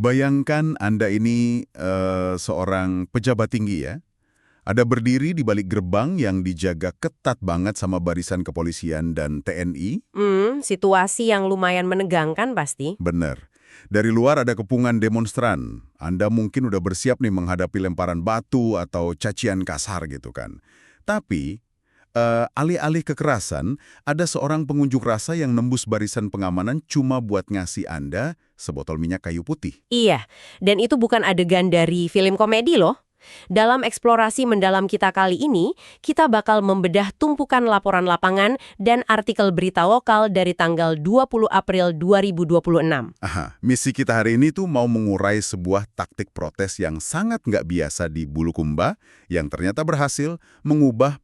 Bayangkan Anda ini seorang pejabat tinggi ya. Ada berdiri di balik gerbang yang dijaga ketat banget sama barisan kepolisian dan TNI. Situasi yang lumayan menegangkan pasti. Bener. Dari luar ada kepungan demonstran. Anda mungkin udah bersiap nih menghadapi lemparan batu atau cacian kasar gitu kan. Tapi, alih-alih kekerasan, ada seorang pengunjuk rasa yang nembus barisan pengamanan cuma buat ngasih Anda sebotol minyak kayu putih. Iya, dan itu bukan adegan dari film komedi loh. Dalam eksplorasi mendalam kita kali ini, kita bakal membedah tumpukan laporan lapangan dan artikel berita lokal dari tanggal 20 April 2026. Aha, misi kita hari ini tuh mau mengurai sebuah taktik protes yang sangat nggak biasa di Bulukumba, yang ternyata berhasil mengubah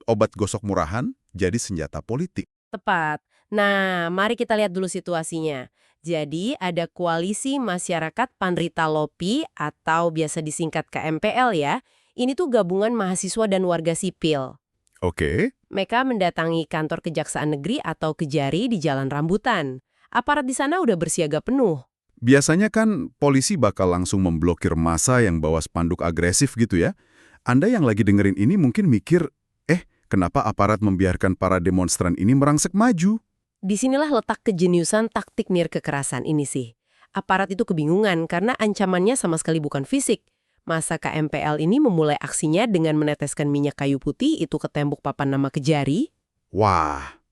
obat gosok murahan jadi senjata politik. Tepat. Nah, mari kita lihat dulu situasinya. Jadi, ada Koalisi Masyarakat Panrita Lopi atau biasa disingkat KMPL ya. Ini tuh gabungan mahasiswa dan warga sipil. Oke. Mereka mendatangi kantor Kejaksaan Negeri atau Kejari di Jalan Rambutan. Aparat di sana udah bersiaga penuh. Biasanya kan polisi bakal langsung memblokir massa yang bawa spanduk agresif gitu ya. Anda yang lagi dengerin ini mungkin mikir, kenapa aparat membiarkan para demonstran ini merangsek maju? Disinilah letak kejeniusan taktik nir kekerasan ini sih. Aparat itu kebingungan karena ancamannya sama sekali bukan fisik. Masa KMPL ini memulai aksinya dengan meneteskan minyak kayu putih itu ke tembok papan nama Kejari. Wah,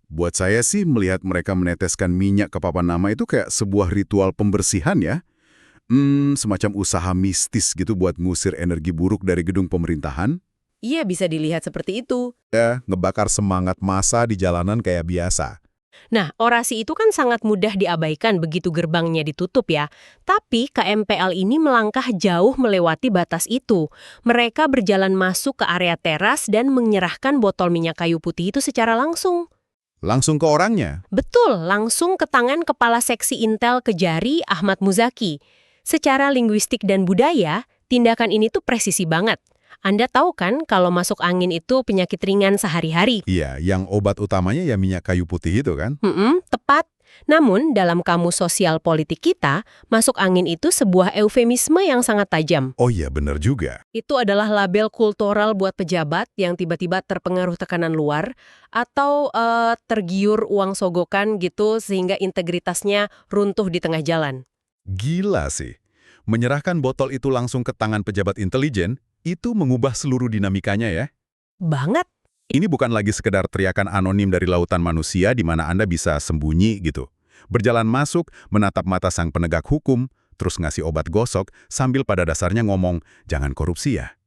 buat saya sih melihat mereka meneteskan minyak ke papan nama itu kayak sebuah ritual pembersihan ya. Semacam usaha mistis gitu buat ngusir energi buruk dari gedung pemerintahan. Iya, bisa dilihat seperti itu. Ya, ngebakar semangat massa di jalanan kayak biasa. Nah, orasi itu kan sangat mudah diabaikan begitu gerbangnya ditutup ya. Tapi KMPL ini melangkah jauh melewati batas itu. Mereka berjalan masuk ke area teras dan menyerahkan botol minyak kayu putih itu secara langsung. Langsung ke orangnya. Betul, langsung ke tangan Kepala Seksi Intel Kejari Ahmad Muzaki. Secara linguistik dan budaya, tindakan ini tuh presisi banget. Anda tahu kan kalau masuk angin itu penyakit ringan sehari-hari? Iya, yang obat utamanya ya minyak kayu putih itu kan? Tepat. Namun, dalam kamus sosial politik kita, masuk angin itu sebuah eufemisme yang sangat tajam. Oh iya, bener juga. Itu adalah label kultural buat pejabat yang tiba-tiba terpengaruh tekanan luar atau tergiur uang sogokan gitu sehingga integritasnya runtuh di tengah jalan. Gila sih. Menyerahkan botol itu langsung ke tangan pejabat intelijen, itu mengubah seluruh dinamikanya ya. Banget. Ini bukan lagi sekedar teriakan anonim dari lautan manusia di mana Anda bisa sembunyi gitu. Berjalan masuk, menatap mata sang penegak hukum, terus ngasih obat gosok, sambil pada dasarnya ngomong, jangan korupsi ya.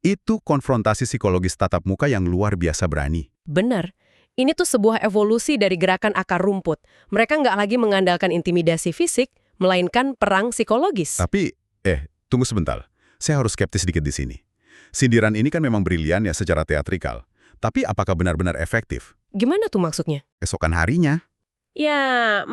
Itu konfrontasi psikologis tatap muka yang luar biasa berani. Benar. Ini tuh sebuah evolusi dari gerakan akar rumput. Mereka nggak lagi mengandalkan intimidasi fisik, melainkan perang psikologis. Tapi, tunggu sebentar. Saya harus skeptis sedikit di sini. Sindiran ini kan memang brilian ya secara teatrikal. Tapi apakah benar-benar efektif? Gimana tuh maksudnya? Esokan harinya. Ya,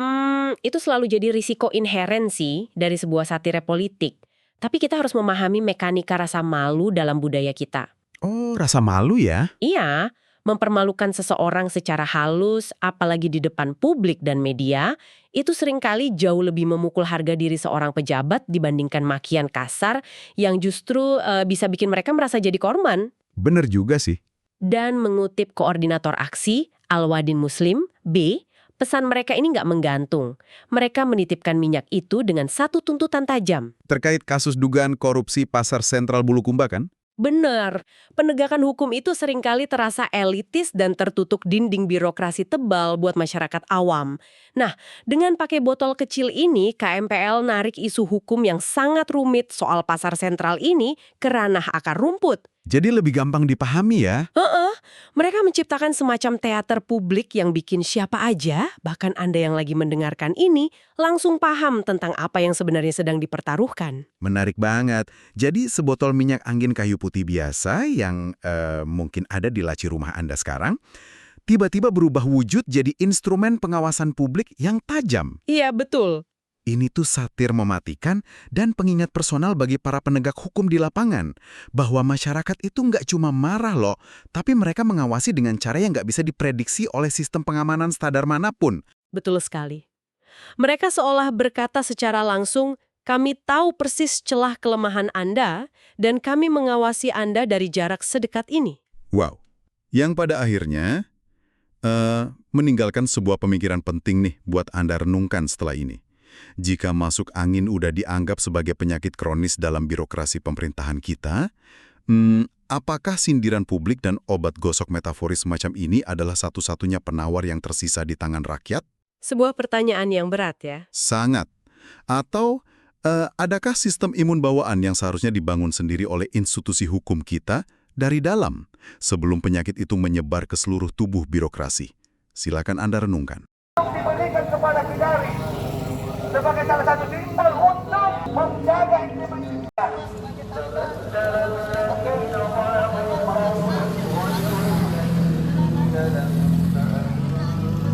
itu selalu jadi risiko inherensi dari sebuah satire politik. Tapi kita harus memahami mekanika rasa malu dalam budaya kita. Oh, rasa malu ya? Iya, mempermalukan seseorang secara halus, apalagi di depan publik dan media, itu seringkali jauh lebih memukul harga diri seorang pejabat dibandingkan makian kasar yang justru bisa bikin mereka merasa jadi korban. Bener juga sih. Dan mengutip koordinator aksi, Alwadin Muslim, B, pesan mereka ini nggak menggantung. Mereka menitipkan minyak itu dengan satu tuntutan tajam. Terkait kasus dugaan korupsi Pasar Sentral Bulukumba kan? Benar, penegakan hukum itu seringkali terasa elitis dan tertutup dinding birokrasi tebal buat masyarakat awam. Nah, dengan pakai botol kecil ini, KMPL narik isu hukum yang sangat rumit soal pasar sentral ini ke ranah akar rumput. Jadi lebih gampang dipahami ya? Mereka menciptakan semacam teater publik yang bikin siapa aja, bahkan Anda yang lagi mendengarkan ini, langsung paham tentang apa yang sebenarnya sedang dipertaruhkan. Menarik banget. Jadi sebotol minyak angin kayu putih biasa yang mungkin ada di laci rumah Anda sekarang, tiba-tiba berubah wujud jadi instrumen pengawasan publik yang tajam. Iya, betul. Ini tuh satir mematikan dan pengingat personal bagi para penegak hukum di lapangan. Bahwa masyarakat itu nggak cuma marah loh, tapi mereka mengawasi dengan cara yang nggak bisa diprediksi oleh sistem pengamanan standar manapun. Betul sekali. Mereka seolah berkata secara langsung, kami tahu persis celah kelemahan Anda dan kami mengawasi Anda dari jarak sedekat ini. Wow. Yang pada akhirnya meninggalkan sebuah pemikiran penting nih buat Anda renungkan setelah ini. Jika masuk angin udah dianggap sebagai penyakit kronis dalam birokrasi pemerintahan kita, apakah sindiran publik dan obat gosok metaforis semacam ini adalah satu-satunya penawar yang tersisa di tangan rakyat? Sebuah pertanyaan yang berat ya. Sangat. Atau adakah sistem imun bawaan yang seharusnya dibangun sendiri oleh institusi hukum kita dari dalam sebelum penyakit itu menyebar ke seluruh tubuh birokrasi? Silakan Anda renungkan. Diberikan kepada Kejari sebagai salah satu simbol untuk menjaga independensi.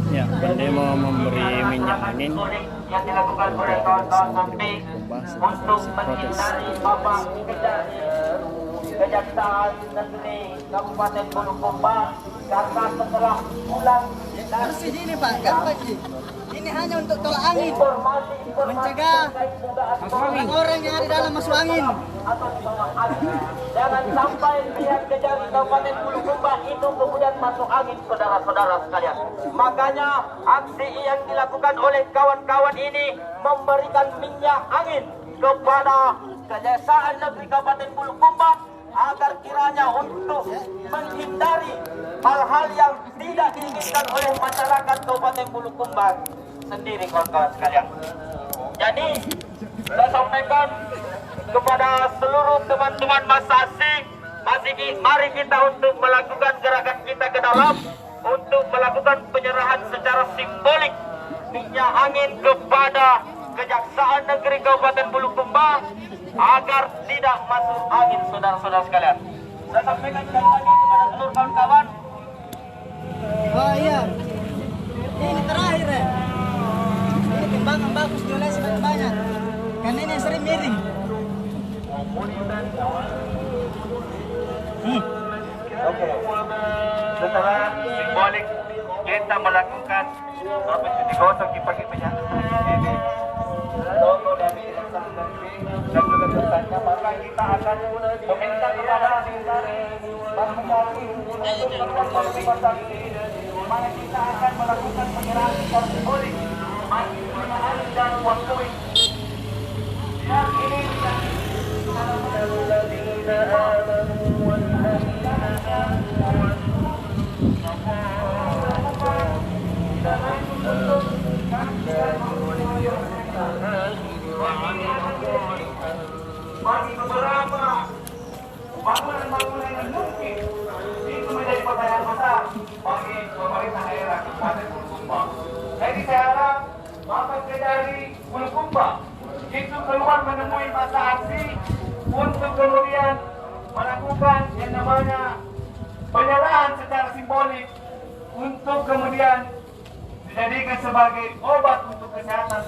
Ya, demo memberi minyak angin yang dilakukan oleh kawan-kawan sampai untuk menghindari Bapak Kejari Kejaksaan Negeri Kabupaten Bulukumba karena setelah pulang Bersih ini Pak, gampang sih. Ini hanya untuk tolak angin, informasi mencegah orang-orang yang ada di dalam masuk angin. jangan sampai pihak Kejari Kabupaten Bulukumba itu kemudian masuk angin, saudara-saudara sekalian. Makanya aksi yang dilakukan oleh kawan-kawan ini memberikan minyak angin kepada Kejaksaan Negeri Kabupaten Bulukumba agar kiranya untuk menghindari hal-hal yang tidak diinginkan oleh masyarakat Kabupaten Bulukumba sendiri, kawan-kawan sekalian. Jadi saya sampaikan kepada seluruh teman-teman masa asing, mari kita untuk melakukan gerakan kita ke dalam untuk melakukan penyerahan secara simbolik minyak angin kepada Kejaksaan Negeri Kabupaten Bulukumba agar tidak masuk angin, saudara-saudara sekalian. Saya sampaikan sekali lagi kepada seluruh kawan-kawan. Oh iya, ini terakhir ya. Ini kembangan bagus diolesi banyak-banyak. Karena ini yang sering miring. Oke. Setelah simbolik kita melakukan apa itu digosok pakai minyak ini logo dari Kejaksaan Negeri dan juga tulisannya, maka kita akan meminta kepada Bang Kejari untuk menerima saksi di mana kita akan melakukan penyerahan secara simbolik masih penggunaan dan waktu yang ini bagi beberapa bangunan-bangunan yang mungkin itu menjadi pertanyaan besar bagi pemerintah daerah Kabupaten Bulukumba. Jadi saya harap Bapak Kejari Bulukumba itu keluar menemui masa aksi untuk kemudian melakukan yang namanya penyerahan secara simbolik untuk kemudian dijadikan sebagai obat untuk kesehatan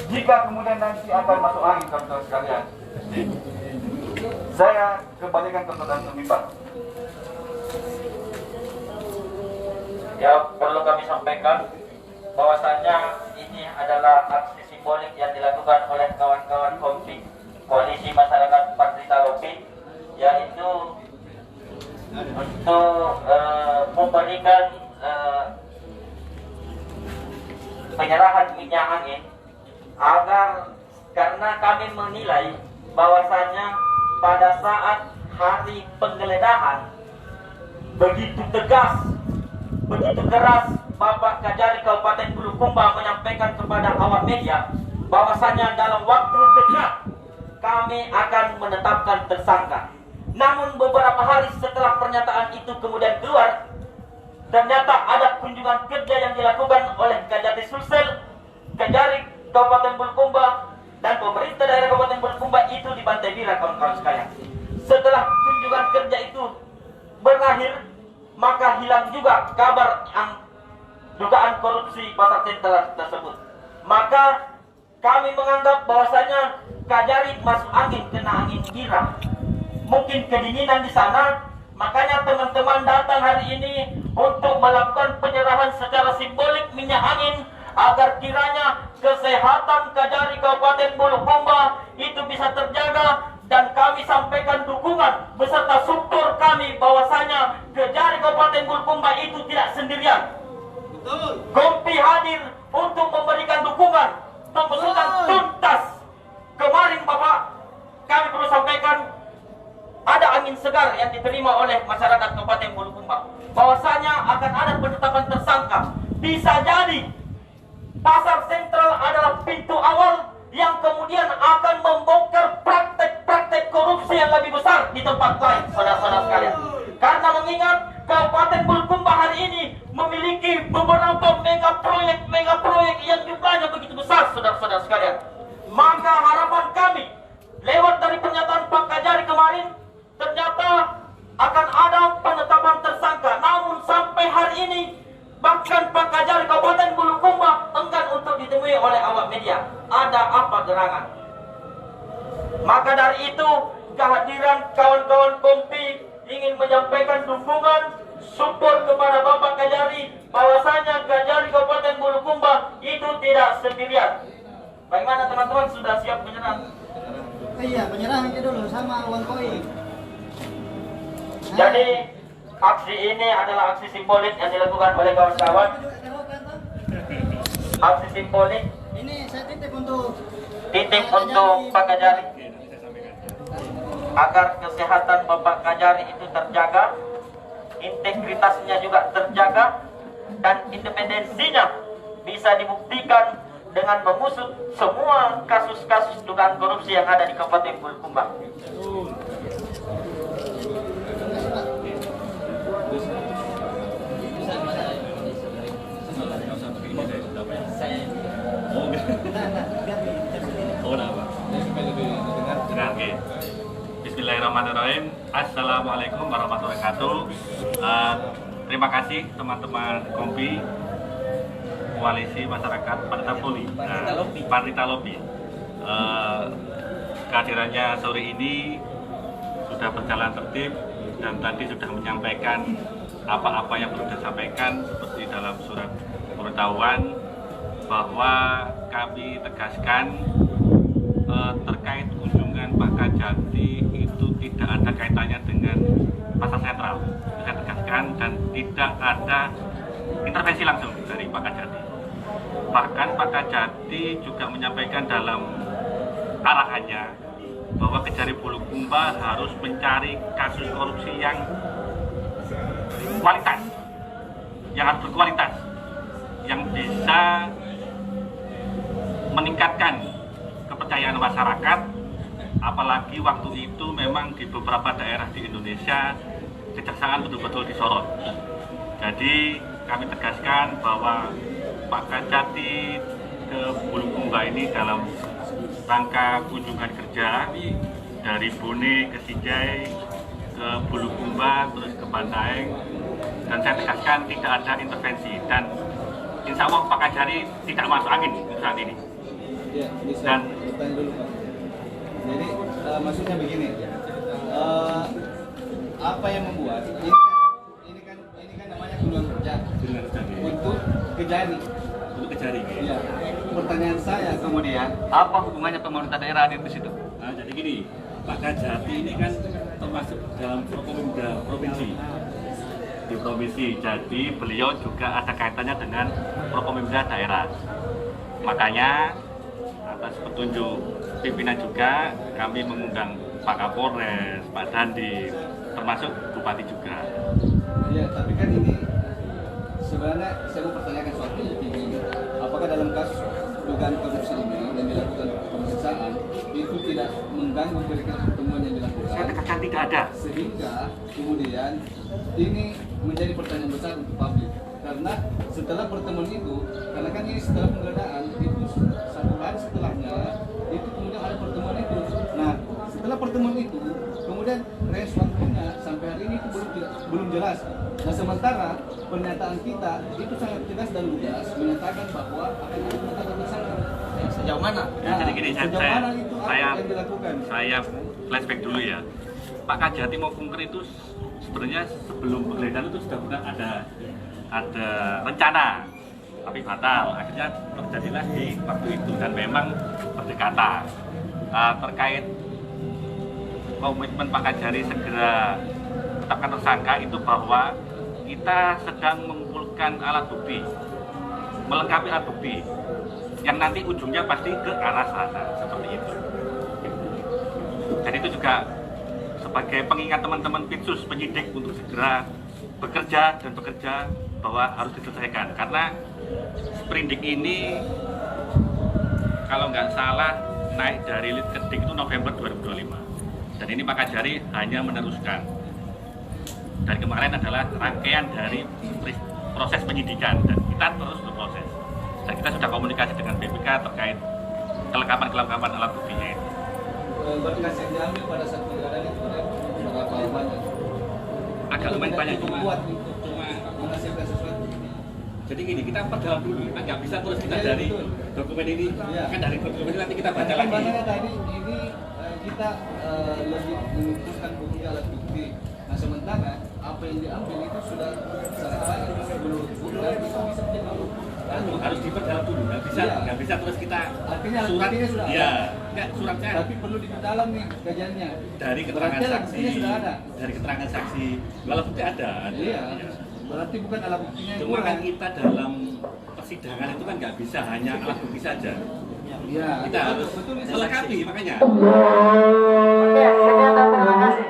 jika kemudian nanti akan masuk angin, teman-teman sekalian. Saya kembalikan ke Saudara Tumipa. Ya, perlu kami sampaikan bahwasannya ini adalah aksi simbolik yang dilakukan oleh kawan-kawan Koalisi Masyarakat Patrista Lopi, yaitu untuk memberikan penyerahan minyak angin agar, karena kami menilai bahwasannya pada saat hari penggeledahan begitu tegas, begitu keras Bapak Kejari Kabupaten Bulukumba menyampaikan kepada awak media bahwasannya dalam waktu dekat kami akan menetapkan tersangka. Namun beberapa hari setelah pernyataan itu kemudian keluar, ternyata ada kunjungan kerja yang dilakukan oleh Kajati Sulsel, Kejari Kabupaten Bulukumba, dan pemerintah daerah Kabupaten Bulukumba itu di Pantai Bira, kawan-kawan sekalian. Setelah kunjungan kerja itu berakhir, maka hilang juga kabar yang dugaan korupsi pasar sentral tersebut. Maka kami menganggap bahwasanya Kajari masuk angin, kena angin Bira. Mungkin kedinginan di sana, makanya teman-teman datang hari ini untuk melakukan penyerahan secara simbolik minyak angin agar kiranya kesehatan Kajari Kabupaten Bulukumba itu bisa terjaga, dan kami sampaikan dukungan beserta struktur kami bahwasanya Kajari Kabupaten Bulukumba itu tidak sendirian. Kompi hadir untuk memberikan dukungan pembesutan tuntas. Kemarin Bapak, kami perlu sampaikan ada angin segar yang diterima oleh masyarakat Kabupaten Bulukumba, bahwasanya akan ada penetapan tersangka. Bisa jadi Pasar Sentral adalah pintu awal yang kemudian akan membongkar praktek-praktek korupsi yang lebih besar di tempat lain, saudara-saudara sekalian. Karena mengingat Kabupaten Bulukumba hari ini memiliki beberapa mega proyek yang jumlahnya begitu besar, saudara-saudara sekalian. Maka harapan kami lewat dari pernyataan Pak Kajari kemarin, ternyata akan ada penetapan tersangka. Namun sampai hari ini bahkan Pak Kajari Kabupaten Bulukumba enggan untuk ditemui oleh awak media. Ada apa gerangan? Maka dari itu kehadiran kawan-kawan Kompi ingin menyampaikan dukungan support kepada Bapak Kajari, bahwasanya Kajari Kabupaten Bulukumba itu tidak sendirian. Bagaimana teman-teman, sudah siap menyerang? Iya, penyerahan aja dulu sama uang koin. Jadi aksi ini adalah aksi simbolik yang dilakukan oleh kawan-kawan. Aksi simbolik Ini saya titip untuk Pak Kajari, agar kesehatan Bapak Kajari itu terjaga, integritasnya juga terjaga, dan independensinya bisa dibuktikan dengan mengusut semua kasus-kasus dugaan korupsi yang ada di Kabupaten Bulukumba. Bismillahirrahmanirrahim. Assalamualaikum warahmatullahi wabarakatuh. Terima kasih teman-teman Kompi, Koalisi Masyarakat Panita Lobby. Kehadirannya sore ini sudah berjalan tertib dan tadi sudah menyampaikan apa-apa yang perlu disampaikan, seperti dalam surat pemberitahuan bahwa kami tegaskan terkait kunjungan Pak Kajati itu tidak ada kaitannya dengan Pasar Sentral. Saya tegaskan, dan tidak ada intervensi langsung dari Pak Kajati. Bahkan Pak Kajati juga menyampaikan dalam arahannya bahwa Kajari Bulukumba harus mencari kasus korupsi yang kualitas, yang harus berkualitas, yang bisa meningkatkan kepercayaan masyarakat, apalagi waktu itu memang di beberapa daerah di Indonesia kejaksaan betul-betul disorot. Jadi kami tegaskan bahwa Pak Kajati ke Bulukumba ini dalam rangka kunjungan kerja dari Bone ke Sinjai ke Bulukumba terus ke Bantaeng, dan saya tegaskan tidak ada intervensi, dan insya Allah Pak Kajari tidak masuk angin saat ini. Ya, bisa Dan bertanya dulu Pak. Jadi maksudnya begini, apa yang membuat ini kan namanya kunjungan kerja untuk Kejari. untuk Kejari. Ya. Pertanyaan saya kemudian, Apa hubungannya pemerintah daerah hadir di situ? Nah, jadi gini, Pak Kajati ini kan termasuk dalam provinsi. Di provinsi, jadi beliau juga ada kaitannya dengan Propemda daerah. Makanya atas petunjuk pimpinan juga kami mengundang Pak Kapolres, Pak Dandim, termasuk Bupati juga. ya tapi kan ini sebenarnya saya mau pertanyakan suatu ini, apakah dalam kasus dugaan korupsi ini yang dilakukan pemeriksaan itu tidak mengganggu pertemuan yang dilakukan? Saya tegaskan tidak ada. Sehingga kemudian ini menjadi pertanyaan besar untuk publik, karena setelah pertemuan itu, karena kan ini setelah penggeledahan itu 1 hari setelahnya itu kemudian ada pertemuan itu. Nah setelah pertemuan itu kemudian responnya sampai hari ini itu belum jelas. Nah sementara pernyataan kita itu sangat jelas dan lugas menyatakan bahwa akan ada penetapan tersangka. Sejauh mana? Ya, jadi gini, sejauh mana itu apa yang dilakukan? saya flashback dulu ya. Pak Kajati mau kunker itu sebenarnya sebelum penggeledahan itu sudah pernah ada rencana tapi batal. Akhirnya terjadilah di waktu itu dan memang berdekatan. Terkait komitmen Pak Kajari segera tetapkan tersangka itu bahwa kita sedang mengumpulkan alat bukti, melengkapi alat bukti yang nanti ujungnya pasti ke arah sana, seperti itu. Jadi itu juga sebagai pengingat teman-teman Pitsus penyidik untuk segera bekerja bahwa harus diselesaikan, karena sprindik ini kalau nggak salah naik dari Lit Kedik itu November 2025 dan ini Pak Kajari hanya meneruskan. Dan kemarin adalah rangkaian dari proses penyidikan dan kita terus berproses. Dan kita sudah komunikasi dengan BPK terkait kelengkapan alat buktinya itu. Berkas yang diambil pada saat penggeledahan itu berapa banyak? Agak lumayan banyak, cuma menghasilkan sesuatu. jadi gini, kita perdalam dulu, kita nggak bisa terus kita dari dokumen ini, kan dari dokumen ini nanti kita baca lagi. Makanya tadi ini kita lebih mengumpulkan bukti alat bukti. Nah sementara apa yang diambil itu sudah sangat banyak menurut dan itu bisa menjadi harus diperdalam dulu, nggak bisa terus kita artinya sudah ya, ada. nggak suratnya Tapi perlu diperdalam nih kajiannya. dari keterangan Berarti alat saksi, buktinya sudah ada. dari keterangan saksi, alat bukti ada. Iya. Berarti bukan alat buktinya yang Cuma kan kurang. kita dalam persidangan itu kan nggak bisa hanya alat bukti saja. Iya. Kita harus melengkapi makanya. Oke, sekian dan terima kasih.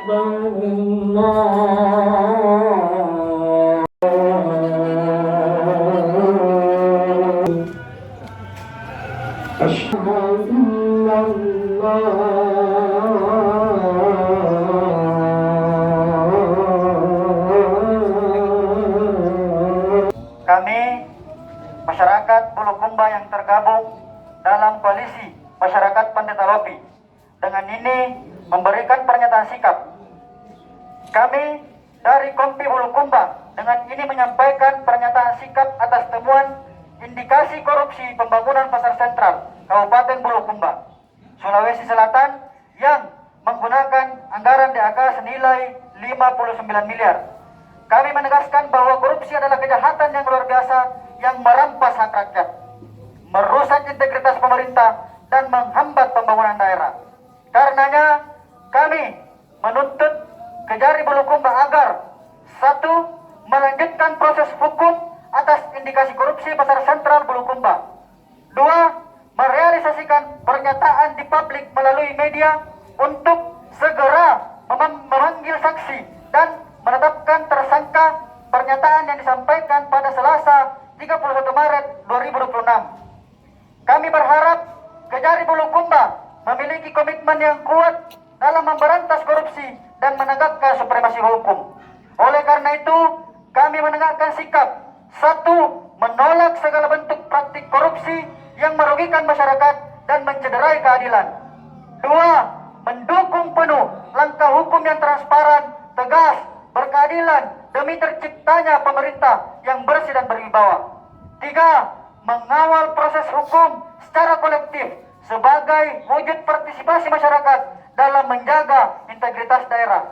Kami, masyarakat Bulukumba yang tergabung dalam koalisi masyarakat Pandetalopi, dengan ini memberikan pernyataan sikap. Kami dari Kompi Bulukumba dengan ini menyampaikan pernyataan sikap atas temuan indikasi korupsi pembangunan pasar sentral Kabupaten Bulukumba, Sulawesi Selatan yang menggunakan anggaran DAK senilai 59 miliar. Kami menegaskan bahwa korupsi adalah kejahatan yang luar biasa yang merampas hak rakyat, merusak integritas pemerintah, dan menghambat pembangunan daerah. Karenanya, kami menuntut Kejari Bulukumba agar 1. Melanjutkan proses hukum atas indikasi korupsi pasar sentral Bulukumba. 2. Merealisasikan pernyataan di publik melalui media untuk segera memanggil saksi dan menetapkan tersangka pernyataan yang disampaikan pada Selasa 31 Maret 2026. Kami berharap Kejari Bulukumba memiliki komitmen yang kuat dalam memberantas korupsi dan menegakkan supremasi hukum. Oleh karena itu, kami menegakkan sikap 1. Menolak segala bentuk praktik korupsi yang merugikan masyarakat dan mencederai keadilan. 2. Mendukung penuh langkah hukum yang transparan, tegas, berkeadilan demi terciptanya pemerintah yang bersih dan berwibawa. 3. Mengawal proses hukum secara kolektif sebagai wujud partisipasi masyarakat dalam menjaga integritas daerah.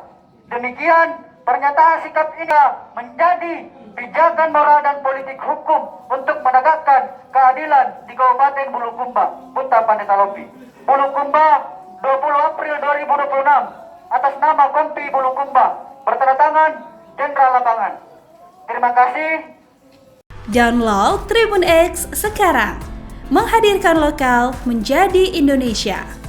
Demikian pernyataan sikap ini menjadi pijakan moral dan politik hukum untuk menegakkan keadilan di Kabupaten Bulukumba, Buta Pandetalopi. Bulukumba, 20 April 2026, atas nama Kompi Bulukumba, bertanda tangan Jenderal Lapangan. Terima kasih. Download Tribun X sekarang, menghadirkan lokal menjadi Indonesia.